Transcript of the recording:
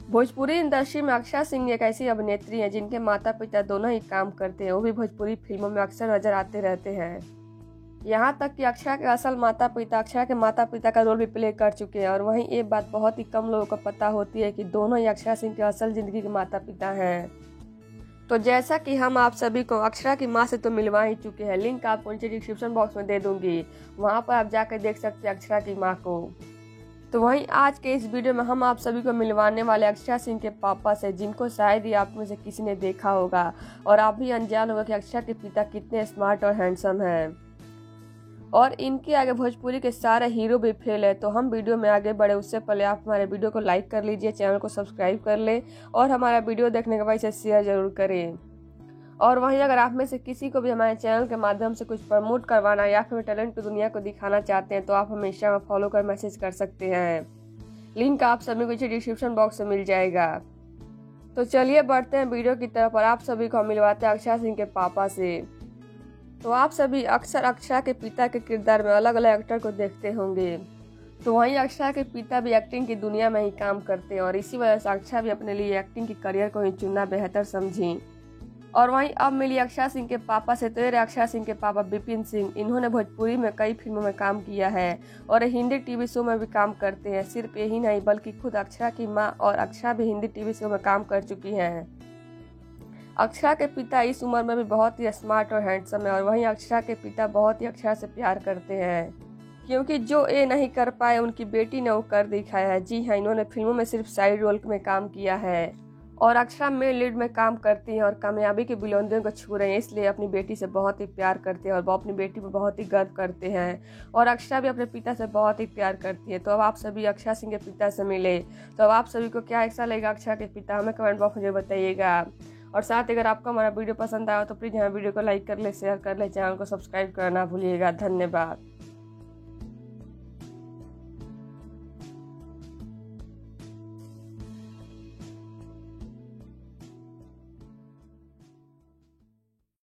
Bhojpuri industry में अक्षरा सिंह एक ऐसी अभिनेत्री हैं जिनके माता पिता दोनों ही काम करते हैं। वो भी भोजपुरी फिल्मों में अक्सर नजर आते रहते हैं। यहाँ तक कि अक्षरा के असल माता पिता अक्षरा के माता पिता का रोल भी प्ले कर चुके हैं। और वहीं ये बात बहुत ही कम लोगों को पता होती है कि दोनों ही अक्षरा सिंह के असल जिंदगी के माता पिता हैं। तो जैसा कि हम आप सभी को अक्षरा की माँ से तो मिलवा ही चुके हैं, लिंक आपको नीचे डिस्क्रिप्शन बॉक्स में दे दूंगी, वहाँ पर आप जाकर देख सकते हैं अक्षरा की माँ को। तो वहीं आज के इस वीडियो में हम आप सभी को मिलवाने वाले अक्षरा सिंह के पापा से, जिनको शायद ही आप में से किसी ने देखा होगा और आप भी अनजान होगा कि अक्षरा के पिता कितने स्मार्ट और हैंडसम हैं और इनके आगे भोजपुरी के सारे हीरो भी फेल है। तो हम वीडियो में आगे बढ़े उससे पहले आप हमारे वीडियो को लाइक कर लीजिए, चैनल को सब्सक्राइब कर ले और हमारा वीडियो देखने के बाद इसे शेयर जरूर करें। और वहीं अगर आप में से किसी को भी हमारे चैनल के माध्यम से कुछ प्रमोट करवाना या फिर टैलेंट की दुनिया को दिखाना चाहते हैं तो आप हमें इंस्टाग्राम में फॉलो कर मैसेज कर सकते हैं। लिंक आप सभी को नीचे डिस्क्रिप्शन बॉक्स में मिल जाएगा। तो चलिए बढ़ते हैं वीडियो की तरफ और आप सभी को मिलवाते हैं अक्षरा सिंह के पापा से। तो आप सभी अक्सर अक्षरा के पिता के किरदार में अलग अलग एक्टर को देखते होंगे। तो वहीं अक्षरा के पिता भी एक्टिंग की दुनिया में ही काम करते हैं और इसी वजह से अक्षरा भी अपने लिए एक्टिंग की करियर को ही चुनना बेहतर समझी। और वहीं अब मिली अक्षरा सिंह के पापा से। तो ये अक्षरा सिंह के पापा विपिन सिंह, इन्होंने भोजपुरी में कई फिल्मों में काम किया है और हिंदी टीवी शो में भी काम करते हैं। सिर्फ यही नहीं बल्कि खुद अक्षरा की मां और अक्षरा भी हिंदी टीवी शो में काम कर चुकी हैं। अक्षरा के पिता इस उम्र में भी बहुत ही स्मार्ट और हैंडसम है और वहीं अक्षरा के पिता बहुत ही अक्षरा से प्यार करते हैं, क्योंकि जो ये नहीं कर पाए उनकी बेटी ने वो कर दिखाया है। जी हाँ, इन्होंने फिल्मों में सिर्फ साइड रोल में काम किया है और अक्षरा मेन लीड में काम करती हैं और कामयाबी के बुलंदियों को छू रहे हैं, इसलिए अपनी बेटी से बहुत ही प्यार करते हैं और वो अपनी बेटी पर बहुत ही गर्व करते हैं। और अक्षरा भी अपने पिता से बहुत ही प्यार करती है। तो अब आप सभी अक्षरा सिंह के पिता से मिले, तो अब आप सभी को क्या ऐसा लगेगा अक्षरा के पिता, हमें कमेंट बॉक्स में बताइएगा। और साथ ही अगर आपको हमारा वीडियो पसंद आया तो प्लीज़ हमारे वीडियो को लाइक कर ले, शेयर कर ले, चैनल को सब्सक्राइब करना भूलिएगा। धन्यवाद।